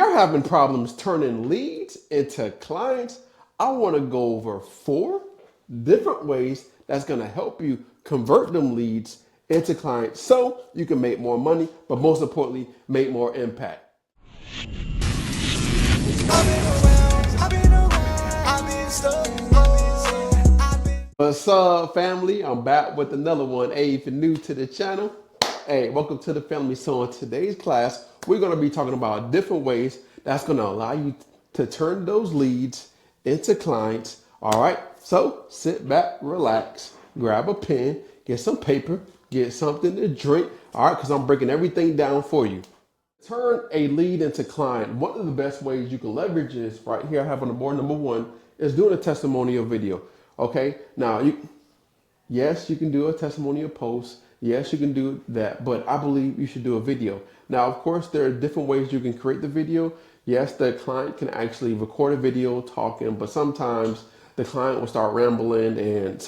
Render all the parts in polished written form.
you're having problems turning leads into clients, I want to go over 4 different ways that's going to help you convert them leads into clients so you can make more money, but most importantly, make more impact. What's up, family? I'm back with another one. Hey, if you're new to the channel, hey, welcome to the family. So in today's class, we're going to be talking about different ways that's going to allow you to turn those leads into clients. All right, so sit back, relax, grab a pen, get some paper, get something to drink. All right, because I'm breaking everything down for you. Turn a lead into client. One of the best ways you can leverage is right here. I have on the board. Number one is doing a testimonial video. Okay, now yes, you can do a testimonial post. Yes, you can do that, but I believe you should do a video. Now, of course, there are different ways you can create the video. Yes, the client can actually record a video talking, but sometimes the client will start rambling and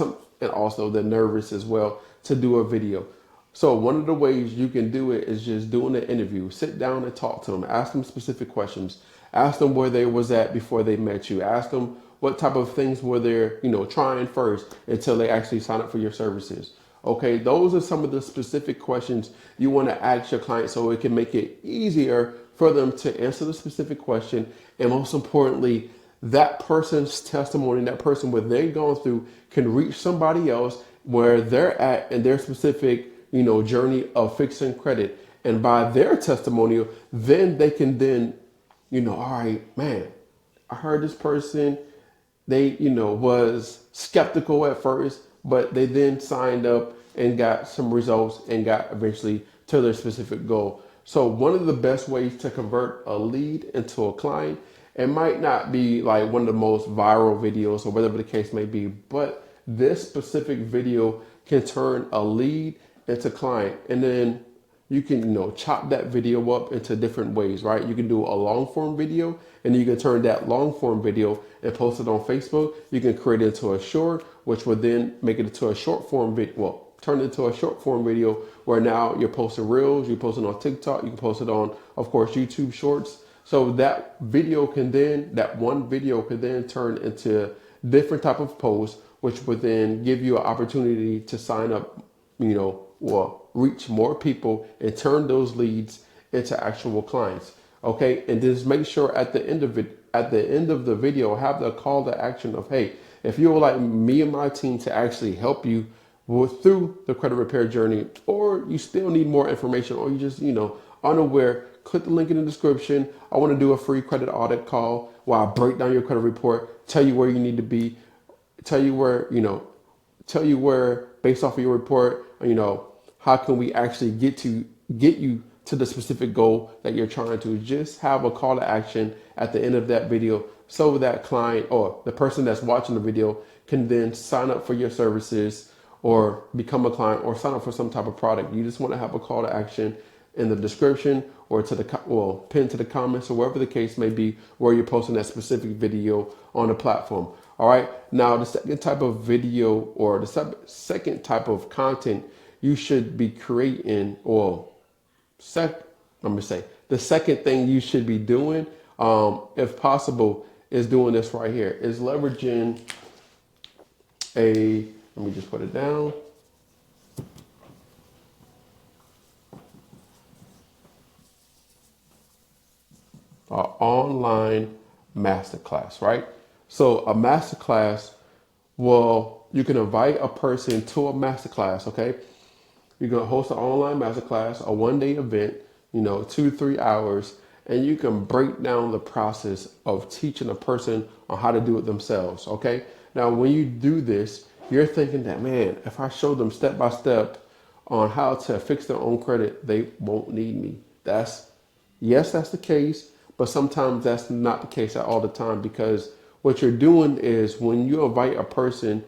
also they're nervous as well to do a video. So one of the ways you can do it is just doing an interview. Sit down and talk to them. Ask them specific questions. Ask them where they was at before they met you. Ask them what type of things were they, trying first until they actually sign up for your services. Okay, those are some of the specific questions you want to ask your client so it can make it easier for them to answer the specific question. And most importantly, that person's testimony, that person, what they've gone through, can reach somebody else where they're at in their specific journey of fixing credit. And by their testimonial, then they can all right, man, I heard this person, they, was skeptical at first, but they then signed up and got some results and got eventually to their specific goal. So one of the best ways to convert a lead into a client, it might not be like one of the most viral videos or whatever the case may be, but this specific video can turn a lead into client. And then you can, chop that video up into different ways, right? You can do a long form video and you can turn that long form video and post it on Facebook. You can create it into a short, which would then make it into a short form video. Well, turn it into a short form video where now you're posting reels, you're posting on TikTok, you can post it on, of course, YouTube shorts. So that one video could then turn into different type of posts, which would then give you an opportunity to sign up, or reach more people and turn those leads into actual clients. Okay, and just make sure at the end of the video, have the call to action of, hey, if you would like me and my team to actually help you through the credit repair journey, or you still need more information, or you just unaware, click the link in the description. I want to do a free credit audit call where I break down your credit report, tell you where you need to be, tell you where based off of your report, how can we actually get you to the specific goal that you're trying to. Just have a call to action at the end of that video so that client or the person that's watching the video can then sign up for your services or become a client or sign up for some type of product. You just want to have a call to action in the description or pinned to the comments or wherever the case may be where you're posting that specific video on the platform. All right. Now, the second type of video or the second type of content you should be creating, the second thing you should be doing, if possible, is doing this right here, is leveraging let me just put it down. Online masterclass, right? So a masterclass, well, you can invite a person to a masterclass, okay? You're going to host an online masterclass, a one-day event, 2-3 hours, and you can break down the process of teaching a person on how to do it themselves, okay? Now, when you do this, you're thinking that, man, if I show them step by step on how to fix their own credit, they won't need me. Yes, that's the case, but sometimes that's not the case all the time, because what you're doing is when you invite a person,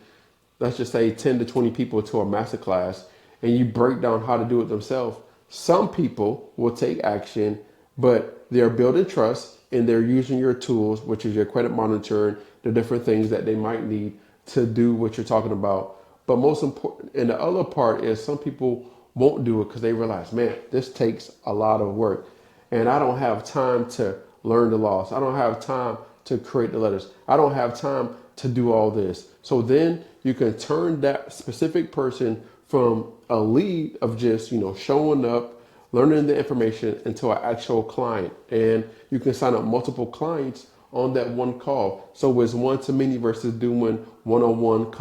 let's just say 10 to 20 people to a masterclass, and you break down how to do it themselves, some people will take action, but they're building trust and they're using your tools, which is your credit monitoring, the different things that they might need to do what you're talking about. But most important, and the other part is some people won't do it because they realize, man, this takes a lot of work and I don't have time to learn the laws. I don't have time to create the letters. I don't have time to do all this. So then you can turn that specific person from a lead of just, showing up, learning the information into an actual client. And you can sign up multiple clients on that one call. So it's one to many versus doing one-on-one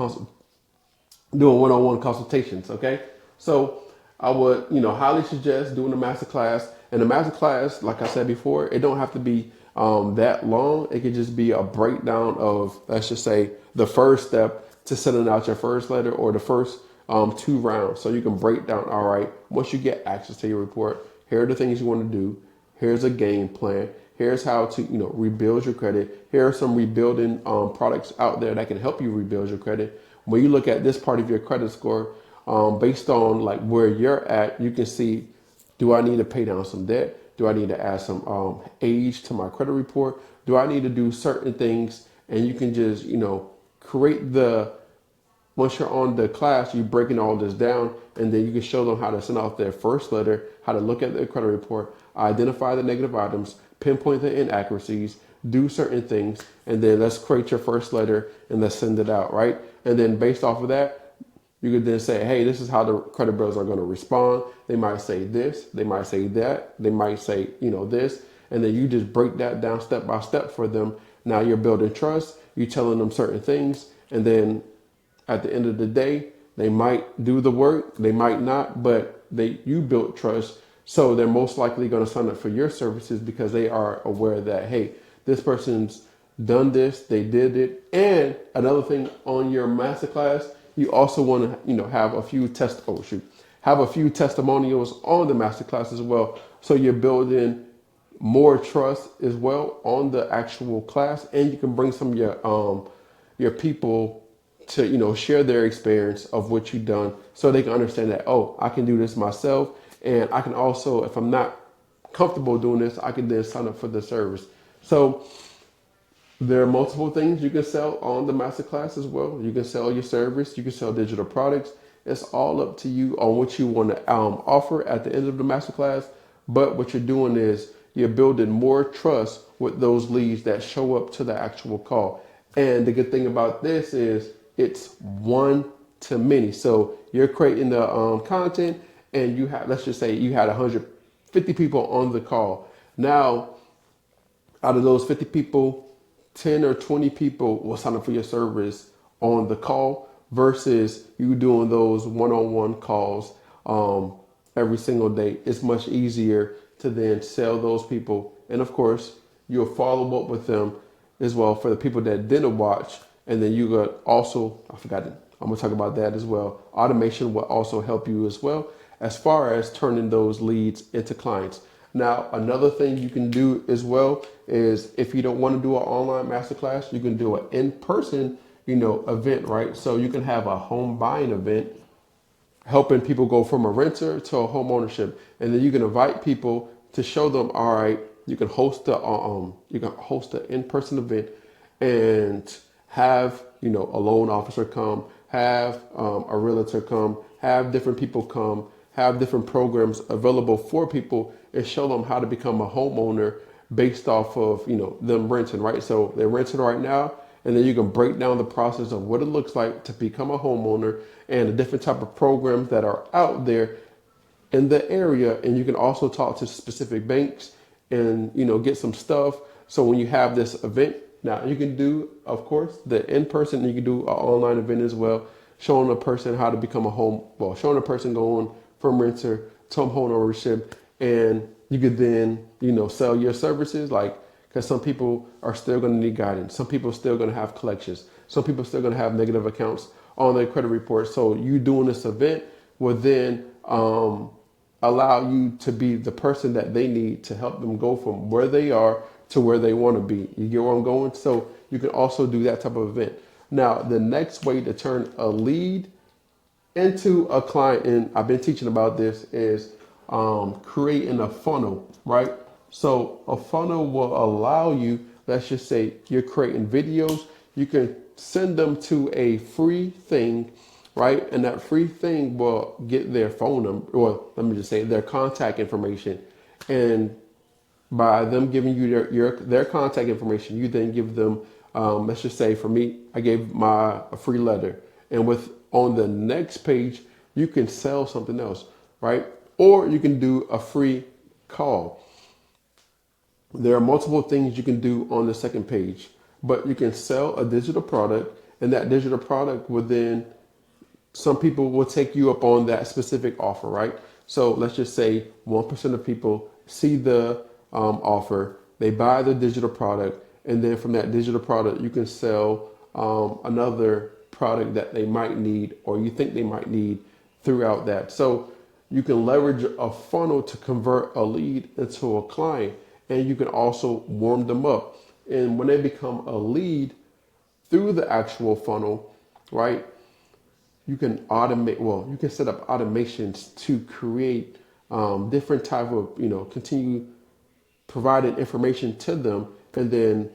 consultations. Okay. So I would, highly suggest doing a master class. And the master class, like I said before, it don't have to be that long. It could just be a breakdown of, let's just say, the first step to sending out your first letter, or the first 2 rounds. So you can break down, all right, once you get access to your report, here are the things you want to do. Here's a game plan. Here's how to, rebuild your credit. Here are some rebuilding products out there that can help you rebuild your credit. When you look at this part of your credit score, based on like where you're at, you can see, do I need to pay down some debt? Do I need to add some age to my credit report? Do I need to do certain things? And you can just, create once you're on the class, you're breaking all this down, and then you can show them how to send out their first letter, how to look at their credit report, identify the negative items, pinpoint the inaccuracies, do certain things, and then let's create your first letter and let's send it out, right? And then based off of that, you could then say, hey, this is how the credit bureaus are going to respond. They might say this, they might say that, they might say, this, and then you just break that down step by step for them. Now you're building trust, you're telling them certain things, and then at the end of the day, they might do the work, they might not, but you built trust. So they're most likely going to sign up for your services because they are aware that, hey, this person's done this, they did it. And another thing on your masterclass, you also want to, have a few have a few testimonials on the masterclass as well. So you're building more trust as well on the actual class, and you can bring some of your people to share their experience of what you've done, so they can understand that, oh, I can do this myself, and I can also, if I'm not comfortable doing this, I can then sign up for the service. So there are multiple things you can sell on the masterclass as well. You can sell your service, you can sell digital products. It's all up to you on what you want to offer at the end of the masterclass. But what you're doing is you're building more trust with those leads that show up to the actual call. And the good thing about this is it's one to many. So you're creating the content, and you have, let's just say you had 150 people on the call. Now, out of those 50 people, 10 or 20 people will sign up for your service on the call, versus you doing those one-on-one calls every single day. It's much easier to then sell those people. And of course, you'll follow up with them as well for the people that didn't watch. And then you got also, I'm going to talk about that as well. Automation will also help you as well, as far as turning those leads into clients. Now, another thing you can do as well is, if you don't want to do an online masterclass, you can do an in-person, event, right? So you can have a home buying event, helping people go from a renter to a home ownership. And then you can invite people to show them, all right, you can host an in-person event and have, a loan officer come, have a realtor come, have different people come, have different programs available for people, and show them how to become a homeowner based off of, them renting, right? So they're renting right now, and then you can break down the process of what it looks like to become a homeowner and the different type of programs that are out there in the area. And you can also talk to specific banks and, get some stuff. So when you have this event, now you can do, of course, the in-person, you can do an online event as well, showing a person how to become showing a person going from renter to home ownership. And you could then, sell your services, because some people are still going to need guidance. Some people are still going to have collections. Some people are still going to have negative accounts on their credit report. So you doing this event will then allow you to be the person that they need to help them go from where they are to where they want to be. You get where I'm going? So you can also do that type of event. Now, the next way to turn a lead into a client, and I've been teaching about this, is creating a funnel, right? So a funnel will allow you, let's just say you're creating videos, you can send them to a free thing, right? And that free thing will get their phone number, or let me just say their contact information. And by them giving you their contact information. You then give them, let's just say for me, I gave a free letter, and with on the next page, you can sell something else, right? Or you can do a free call. There are multiple things you can do on the second page, but you can sell a digital product, and that digital product will then, some people will take you up on that specific offer, right? So let's just say 1% of people see the offer, they buy the digital product, and then from that digital product, you can sell another product that they might need or you think they might need throughout that. So you can leverage a funnel to convert a lead into a client, and you can also warm them up. And when they become a lead through the actual funnel, right? You can automate, well, you can set up automations to create different type of, continue providing information to them. And then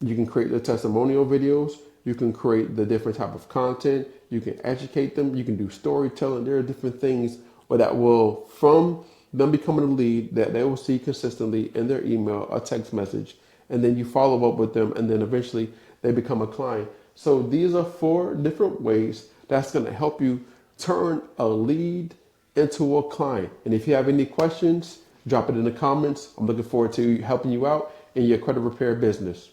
you can create the testimonial videos. You can create the different type of content. You can educate them. You can do storytelling. There are different things that will, from them becoming a lead, that they will see consistently in their email, a text message, and then you follow up with them, and then eventually they become a client. So these are 4 different ways that's going to help you turn a lead into a client. And if you have any questions, drop it in the comments. I'm looking forward to helping you out in your credit repair business.